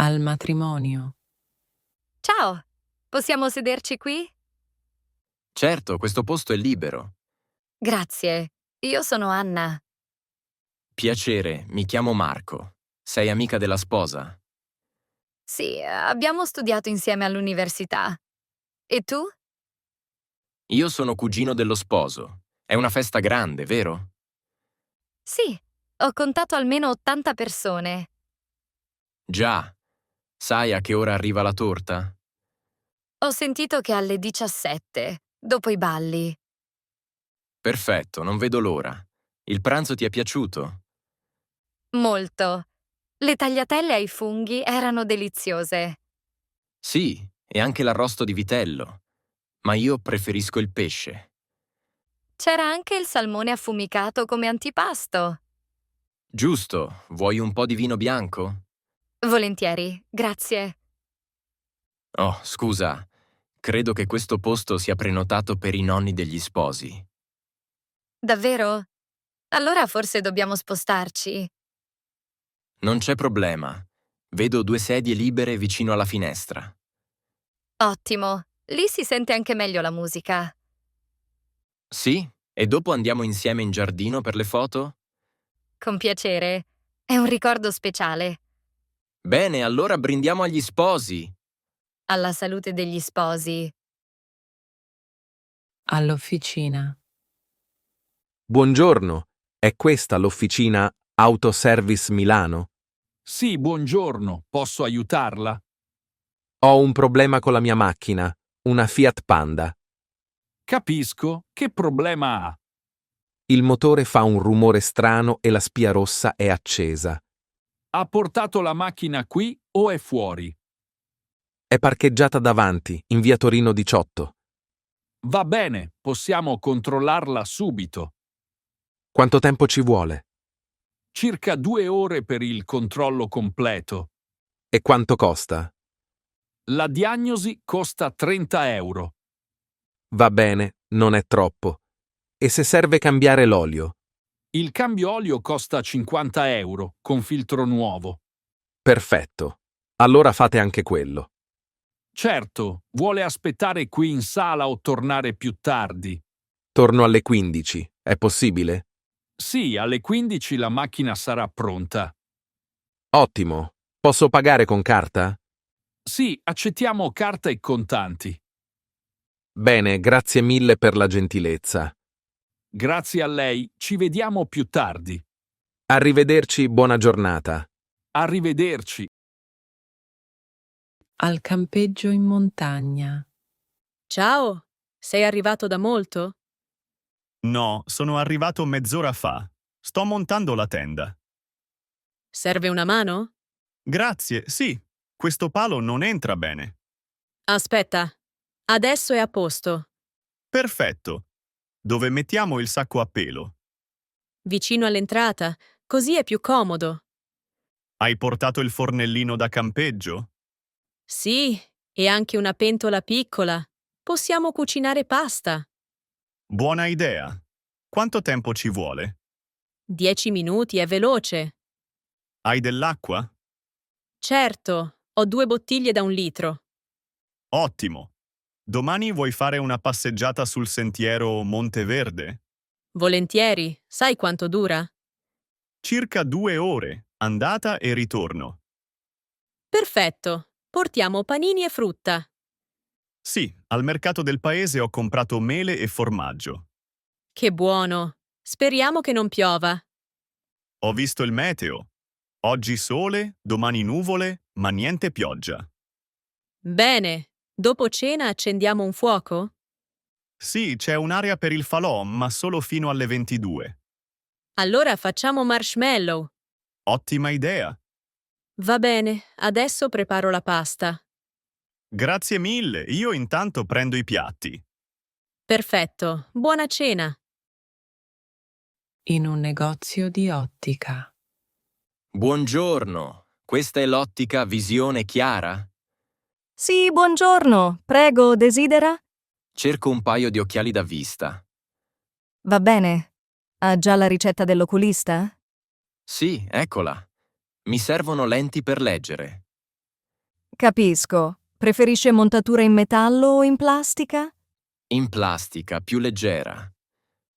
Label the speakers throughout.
Speaker 1: al matrimonio.
Speaker 2: Ciao, possiamo sederci qui?
Speaker 3: Certo, questo posto è libero.
Speaker 2: Grazie, io sono Anna.
Speaker 3: Piacere, mi chiamo Marco. Sei amica della sposa?
Speaker 2: Sì, abbiamo studiato insieme all'università. E tu?
Speaker 3: Io sono cugino dello sposo. È una festa grande, vero?
Speaker 2: Sì, ho contato almeno 80 persone.
Speaker 3: Già. Sai a che ora arriva la torta?
Speaker 2: Ho sentito che alle 17, dopo i balli.
Speaker 3: Perfetto, non vedo l'ora. Il pranzo ti è piaciuto?
Speaker 2: Molto. Le tagliatelle ai funghi erano deliziose.
Speaker 3: Sì, e anche l'arrosto di vitello. Ma io preferisco il pesce.
Speaker 2: C'era anche il salmone affumicato come antipasto.
Speaker 3: Giusto, vuoi un po' di vino bianco?
Speaker 2: Volentieri, grazie.
Speaker 3: Oh, scusa, credo che questo posto sia prenotato per i nonni degli sposi.
Speaker 2: Davvero? Allora forse dobbiamo spostarci.
Speaker 3: Non c'è problema. Vedo 2 sedie libere vicino alla finestra.
Speaker 2: Ottimo, lì si sente anche meglio la musica.
Speaker 3: Sì? E dopo andiamo insieme in giardino per le foto?
Speaker 2: Con piacere. È un ricordo speciale.
Speaker 3: Bene, allora brindiamo agli sposi.
Speaker 2: Alla salute degli sposi.
Speaker 1: All'officina.
Speaker 4: Buongiorno, è questa l'officina Autoservice Milano?
Speaker 5: Sì, buongiorno, posso aiutarla?
Speaker 4: Ho un problema con la mia macchina, una Fiat Panda.
Speaker 5: Capisco, che problema ha?
Speaker 4: Il motore fa un rumore strano e la spia rossa è accesa.
Speaker 5: Ha portato la macchina qui o è fuori?
Speaker 4: È parcheggiata davanti, in via Torino 18.
Speaker 5: Va bene, possiamo controllarla subito.
Speaker 4: Quanto tempo ci vuole?
Speaker 5: Circa 2 ore per il controllo completo.
Speaker 4: E quanto costa?
Speaker 5: La diagnosi costa 30 euro.
Speaker 4: Va bene, non è troppo. E se serve cambiare l'olio?
Speaker 5: Il cambio olio costa 50 euro, con filtro nuovo.
Speaker 4: Perfetto. Allora fate anche quello.
Speaker 5: Certo, vuole aspettare qui in sala o tornare più tardi?
Speaker 4: Torno alle 15, è possibile?
Speaker 5: Sì, alle 15 la macchina sarà pronta.
Speaker 4: Ottimo. Posso pagare con carta?
Speaker 5: Sì, accettiamo carta e contanti.
Speaker 4: Bene, grazie mille per la gentilezza.
Speaker 5: Grazie a lei, ci vediamo più tardi.
Speaker 4: Arrivederci, buona giornata.
Speaker 5: Arrivederci.
Speaker 1: Al campeggio in montagna.
Speaker 6: Ciao, sei arrivato da molto?
Speaker 7: No, sono arrivato mezz'ora fa. Sto montando la tenda.
Speaker 6: Serve una mano?
Speaker 7: Grazie, sì. Questo palo non entra bene.
Speaker 6: Aspetta, adesso è a posto.
Speaker 7: Perfetto. Dove mettiamo il sacco a pelo?
Speaker 6: Vicino all'entrata, così è più comodo.
Speaker 7: Hai portato il fornellino da campeggio?
Speaker 6: Sì, e anche una pentola piccola. Possiamo cucinare pasta.
Speaker 7: Buona idea. Quanto tempo ci vuole?
Speaker 6: 10 minuti è veloce.
Speaker 7: Hai dell'acqua?
Speaker 6: Certo, ho 2 bottiglie da 1 litro.
Speaker 7: Ottimo. Domani vuoi fare una passeggiata sul sentiero Monte Verde?
Speaker 6: Volentieri, sai quanto dura?
Speaker 7: Circa 2 ore, andata e ritorno.
Speaker 6: Perfetto, portiamo panini e frutta.
Speaker 7: Sì, al mercato del paese ho comprato mele e formaggio.
Speaker 6: Che buono! Speriamo che non piova.
Speaker 7: Ho visto il meteo. Oggi sole, domani nuvole, ma niente pioggia.
Speaker 6: Bene, dopo cena accendiamo un fuoco?
Speaker 7: Sì, c'è un'area per il falò, ma solo fino alle 22.
Speaker 6: Allora facciamo marshmallow.
Speaker 7: Ottima idea.
Speaker 6: Va bene, adesso preparo la pasta.
Speaker 7: Grazie mille, io intanto prendo i piatti.
Speaker 6: Perfetto, buona cena.
Speaker 1: In un negozio di ottica.
Speaker 3: Buongiorno, questa è l'ottica Visione Chiara?
Speaker 8: Sì, buongiorno. Prego, desidera?
Speaker 3: Cerco un paio di occhiali da vista.
Speaker 8: Va bene. Ha già la ricetta dell'oculista?
Speaker 3: Sì, eccola. Mi servono lenti per leggere.
Speaker 8: Capisco. Preferisce montatura in metallo o in plastica?
Speaker 3: In plastica, più leggera.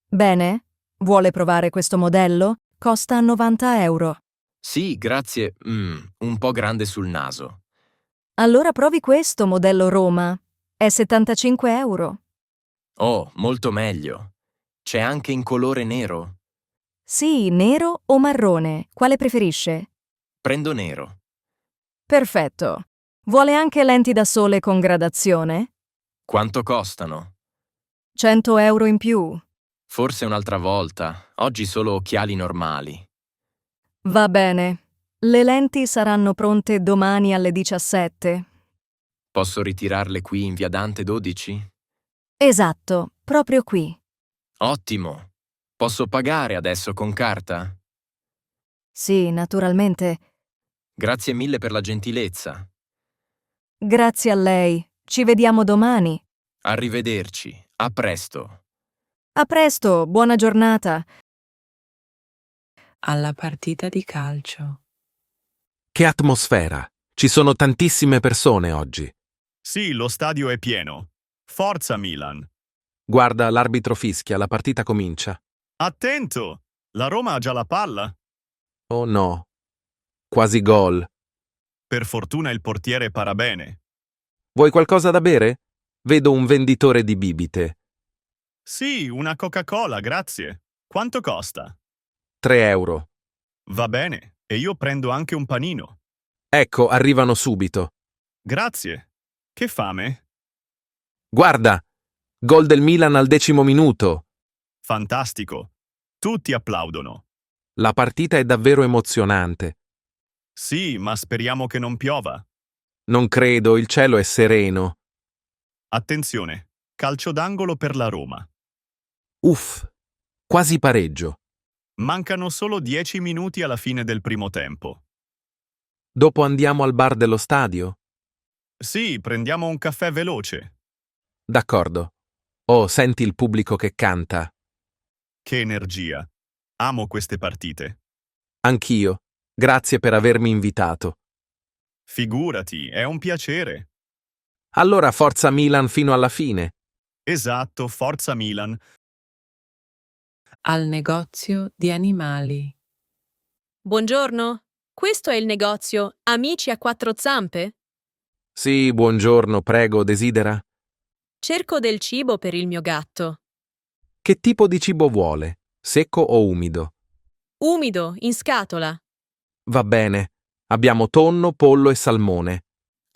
Speaker 8: Bene. Vuole provare questo modello? Costa 90 euro.
Speaker 3: Sì, grazie. Un po' grande sul naso.
Speaker 8: Allora provi questo modello Roma. È 75 euro.
Speaker 3: Oh, molto meglio. C'è anche in colore nero.
Speaker 8: Sì, nero o marrone? Quale preferisce?
Speaker 3: Prendo nero.
Speaker 8: Perfetto. Vuole anche lenti da sole con gradazione?
Speaker 3: Quanto costano?
Speaker 8: 100 euro in più.
Speaker 3: Forse un'altra volta. Oggi solo occhiali normali.
Speaker 8: Va bene. Le lenti saranno pronte domani alle 17.
Speaker 3: Posso ritirarle qui in via Dante 12?
Speaker 8: Esatto, proprio qui.
Speaker 3: Ottimo. Posso pagare adesso con carta?
Speaker 8: Sì, naturalmente.
Speaker 3: Grazie mille per la gentilezza.
Speaker 8: Grazie a lei. Ci vediamo domani.
Speaker 3: Arrivederci. A presto.
Speaker 8: A presto, buona giornata.
Speaker 1: Alla partita di calcio.
Speaker 4: Che atmosfera! Ci sono tantissime persone oggi.
Speaker 7: Sì, lo stadio è pieno. Forza Milan.
Speaker 4: Guarda, l'arbitro fischia, la partita comincia.
Speaker 7: Attento! La Roma ha già la palla.
Speaker 4: Oh no. Quasi gol.
Speaker 7: Per fortuna il portiere para bene.
Speaker 4: Vuoi qualcosa da bere? Vedo un venditore di bibite.
Speaker 7: Sì, una Coca-Cola, grazie. Quanto costa?
Speaker 4: 3 euro.
Speaker 7: Va bene, e io prendo anche un panino.
Speaker 4: Ecco, arrivano subito.
Speaker 7: Grazie. Che fame?
Speaker 4: Guarda! Gol del Milan al 10° minuto.
Speaker 7: Fantastico. Tutti applaudono.
Speaker 4: La partita è davvero emozionante.
Speaker 7: Sì, ma speriamo che non piova.
Speaker 4: Non credo, il cielo è sereno.
Speaker 7: Attenzione, calcio d'angolo per la Roma.
Speaker 4: Uff, quasi pareggio.
Speaker 7: Mancano solo 10 minuti alla fine del primo tempo.
Speaker 4: Dopo andiamo al bar dello stadio?
Speaker 7: Sì, prendiamo un caffè veloce.
Speaker 4: D'accordo. Oh, senti il pubblico che canta.
Speaker 7: Che energia. Amo queste partite.
Speaker 4: Anch'io. Grazie per avermi invitato.
Speaker 7: Figurati, è un piacere.
Speaker 4: Allora forza Milan fino alla fine.
Speaker 7: Esatto, forza Milan.
Speaker 1: Al negozio di animali.
Speaker 6: Buongiorno. Questo è il negozio Amici a quattro zampe?
Speaker 4: Sì, buongiorno, prego, desidera?
Speaker 6: Cerco del cibo per il mio gatto.
Speaker 4: Che tipo di cibo vuole? Secco o umido?
Speaker 6: Umido, in scatola.
Speaker 4: Va bene. Abbiamo tonno, pollo e salmone.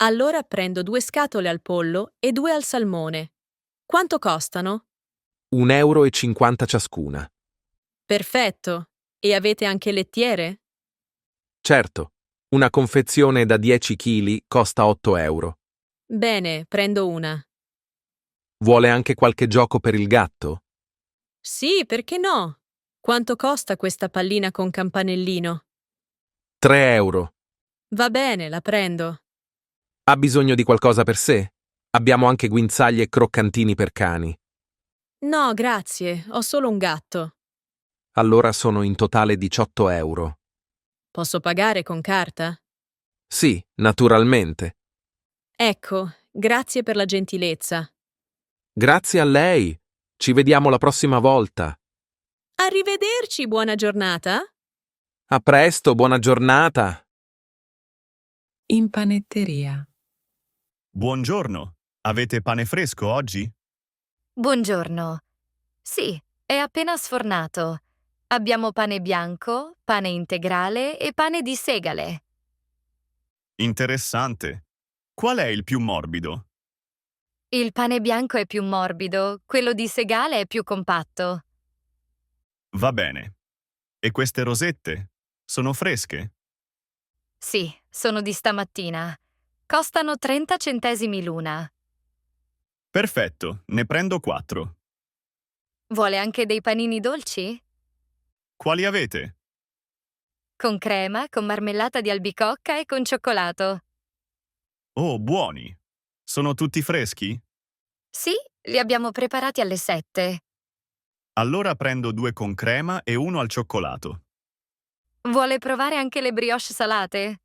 Speaker 6: Allora prendo 2 scatole al pollo e 2 al salmone. Quanto costano?
Speaker 4: 1,50 € ciascuna.
Speaker 6: Perfetto. E avete anche lettiere?
Speaker 4: Certo, una confezione da 10 kg costa 8 euro.
Speaker 6: Bene, prendo una.
Speaker 4: Vuole anche qualche gioco per il gatto?
Speaker 6: Sì, perché no? Quanto costa questa pallina con campanellino?
Speaker 4: 3 euro.
Speaker 6: Va bene, la prendo.
Speaker 4: Ha bisogno di qualcosa per sé? Abbiamo anche guinzaglie e croccantini per cani.
Speaker 6: No, grazie, ho solo un gatto.
Speaker 4: Allora sono in totale 18 euro.
Speaker 6: Posso pagare con carta?
Speaker 4: Sì, naturalmente.
Speaker 6: Ecco, grazie per la gentilezza.
Speaker 4: Grazie a lei. Ci vediamo la prossima volta.
Speaker 6: Arrivederci, buona giornata.
Speaker 4: A presto, buona giornata.
Speaker 1: In panetteria.
Speaker 7: Buongiorno. Avete pane fresco oggi?
Speaker 2: Buongiorno. Sì, è appena sfornato. Abbiamo pane bianco, pane integrale e pane di segale.
Speaker 7: Interessante. Qual è il più morbido?
Speaker 2: Il pane bianco è più morbido, quello di segale è più compatto.
Speaker 7: Va bene. E queste rosette? Sono fresche?
Speaker 2: Sì, sono di stamattina. Costano 30 centesimi l'una.
Speaker 7: Perfetto, ne prendo 4.
Speaker 2: Vuole anche dei panini dolci?
Speaker 7: Quali avete?
Speaker 2: Con crema, con marmellata di albicocca e con cioccolato.
Speaker 7: Oh, buoni. Sono tutti freschi?
Speaker 2: Sì, li abbiamo preparati alle 7.
Speaker 7: Allora prendo 2 con crema e 1 al cioccolato.
Speaker 2: Vuole provare anche le brioche salate?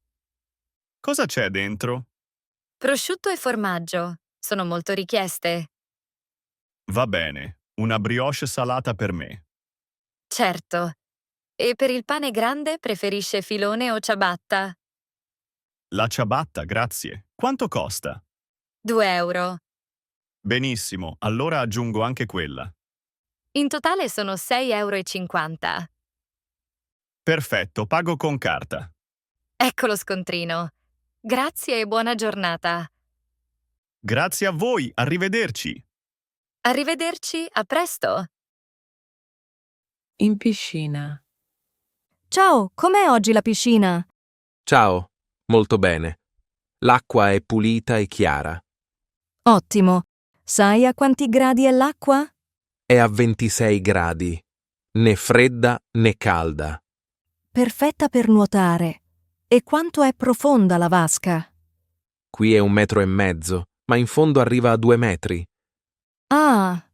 Speaker 7: Cosa c'è dentro?
Speaker 2: Prosciutto e formaggio. Sono molto richieste.
Speaker 7: Va bene, una brioche salata per me.
Speaker 2: Certo. E per il pane grande preferisce filone o ciabatta?
Speaker 7: La ciabatta, grazie. Quanto costa?
Speaker 2: 2 €.
Speaker 7: Benissimo, allora aggiungo anche quella.
Speaker 2: In totale sono 6,50 €.
Speaker 7: Perfetto, pago con carta.
Speaker 2: Ecco lo scontrino. Grazie e buona giornata.
Speaker 7: Grazie a voi, arrivederci.
Speaker 2: Arrivederci, a presto.
Speaker 1: In piscina.
Speaker 8: Ciao, com'è oggi la piscina?
Speaker 4: Ciao, molto bene. L'acqua è pulita e chiara.
Speaker 8: Ottimo. Sai a quanti gradi è l'acqua?
Speaker 4: È a 26 gradi. Né fredda né calda.
Speaker 8: Perfetta per nuotare. E quanto è profonda la vasca?
Speaker 4: Qui è 1,5 metri, ma in fondo arriva a 2 metri.
Speaker 8: Ah,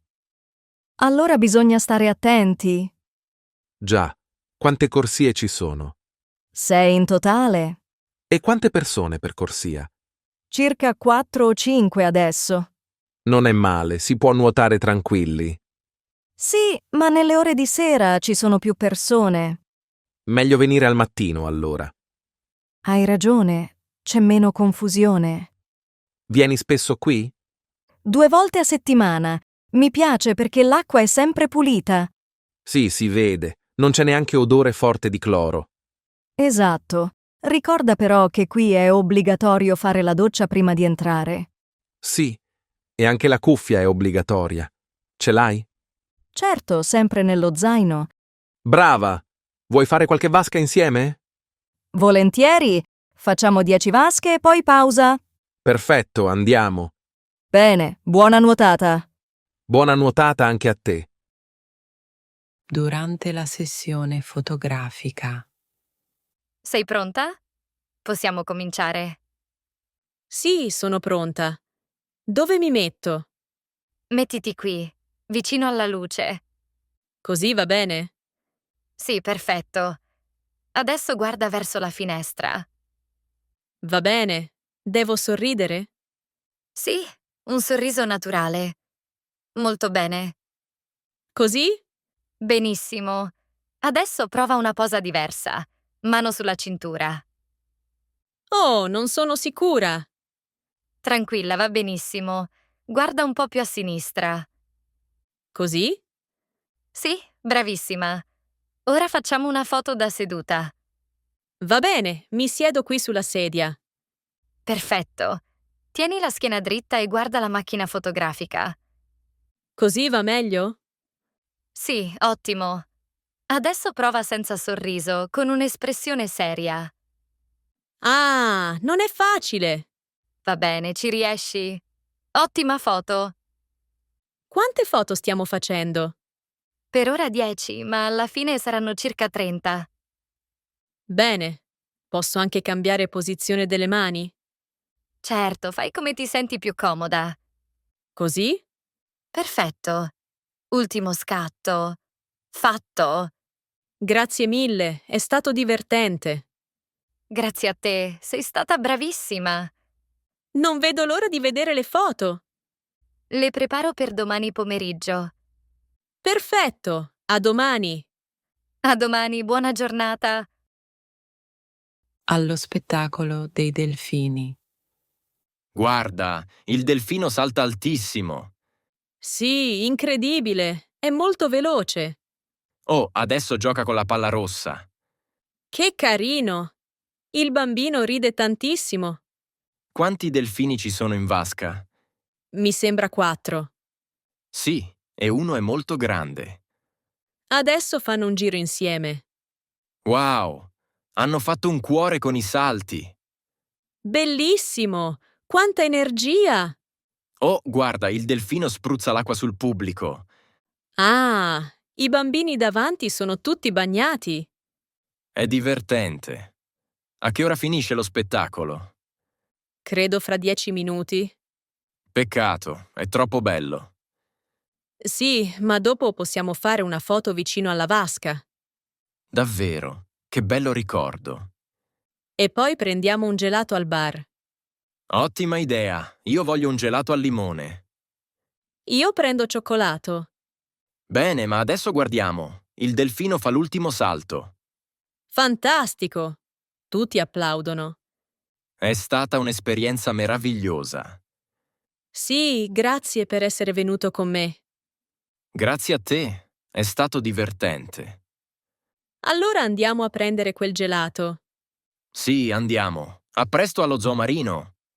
Speaker 8: allora bisogna stare attenti.
Speaker 4: Già, quante corsie ci sono?
Speaker 8: 6 in totale.
Speaker 4: E quante persone per corsia?
Speaker 8: Circa 4 o 5 adesso.
Speaker 4: Non è male, si può nuotare tranquilli.
Speaker 8: Sì, ma nelle ore di sera ci sono più persone.
Speaker 4: Meglio venire al mattino, allora.
Speaker 8: Hai ragione, c'è meno confusione.
Speaker 4: Vieni spesso qui?
Speaker 8: 2 volte a settimana. Mi piace perché l'acqua è sempre pulita.
Speaker 4: Sì, si vede. Non c'è neanche odore forte di cloro.
Speaker 8: Esatto. Ricorda però che qui è obbligatorio fare la doccia prima di entrare.
Speaker 4: Sì, e anche la cuffia è obbligatoria. Ce l'hai?
Speaker 8: Certo, sempre nello zaino.
Speaker 4: Brava! Vuoi fare qualche vasca insieme?
Speaker 8: Volentieri. Facciamo 10 vasche e poi pausa.
Speaker 4: Perfetto, andiamo.
Speaker 8: Bene, buona nuotata.
Speaker 4: Buona nuotata anche a te.
Speaker 1: Durante la sessione fotografica.
Speaker 2: Sei pronta? Possiamo cominciare.
Speaker 6: Sì, sono pronta. Dove mi metto?
Speaker 2: Mettiti qui, vicino alla luce.
Speaker 6: Così va bene?
Speaker 2: Sì, perfetto. Adesso guarda verso la finestra.
Speaker 6: Va bene. Devo sorridere?
Speaker 2: Sì, un sorriso naturale. Molto bene.
Speaker 6: Così?
Speaker 2: Benissimo. Adesso prova una posa diversa. Mano sulla cintura.
Speaker 6: Oh, non sono sicura.
Speaker 2: Tranquilla, va benissimo. Guarda un po' più a sinistra.
Speaker 6: Così?
Speaker 2: Sì, bravissima. Ora facciamo una foto da seduta.
Speaker 6: Va bene, mi siedo qui sulla sedia.
Speaker 2: Perfetto. Tieni la schiena dritta e guarda la macchina fotografica.
Speaker 6: Così va meglio?
Speaker 2: Sì, ottimo. Adesso prova senza sorriso, con un'espressione seria.
Speaker 6: Ah, non è facile.
Speaker 2: Va bene, ci riesci? Ottima foto.
Speaker 6: Quante foto stiamo facendo?
Speaker 2: Per ora 10, ma alla fine saranno circa 30.
Speaker 6: Bene. Posso anche cambiare posizione delle mani?
Speaker 2: Certo, fai come ti senti più comoda.
Speaker 6: Così?
Speaker 2: Perfetto. Ultimo scatto. Fatto.
Speaker 6: Grazie mille, è stato divertente.
Speaker 2: Grazie a te, sei stata bravissima.
Speaker 6: Non vedo l'ora di vedere le foto.
Speaker 2: Le preparo per domani pomeriggio.
Speaker 6: Perfetto, a domani.
Speaker 2: A domani, buona giornata.
Speaker 1: Allo spettacolo dei delfini.
Speaker 3: Guarda, il delfino salta altissimo.
Speaker 6: Sì, incredibile, è molto veloce.
Speaker 3: Oh, adesso gioca con la palla rossa.
Speaker 6: Che carino! Il bambino ride tantissimo.
Speaker 3: Quanti delfini ci sono in vasca?
Speaker 6: Mi sembra 4.
Speaker 3: Sì, e uno è molto grande.
Speaker 6: Adesso fanno un giro insieme.
Speaker 3: Wow! Hanno fatto un cuore con i salti.
Speaker 6: Bellissimo! Quanta energia!
Speaker 3: Oh, guarda, il delfino spruzza l'acqua sul pubblico.
Speaker 6: Ah, i bambini davanti sono tutti bagnati.
Speaker 3: È divertente. A che ora finisce lo spettacolo?
Speaker 6: Credo fra 10 minuti.
Speaker 3: Peccato, è troppo bello.
Speaker 6: Sì, ma dopo possiamo fare una foto vicino alla vasca.
Speaker 3: Davvero, che bello ricordo.
Speaker 6: E poi prendiamo un gelato al bar.
Speaker 3: Ottima idea. Io voglio un gelato al limone.
Speaker 6: Io prendo cioccolato.
Speaker 3: Bene, ma adesso guardiamo. Il delfino fa l'ultimo salto.
Speaker 6: Fantastico! Tutti applaudono.
Speaker 3: È stata un'esperienza meravigliosa.
Speaker 6: Sì, grazie per essere venuto con me.
Speaker 3: Grazie a te. È stato divertente.
Speaker 6: Allora andiamo a prendere quel gelato.
Speaker 3: Sì, andiamo. A presto allo zoo marino.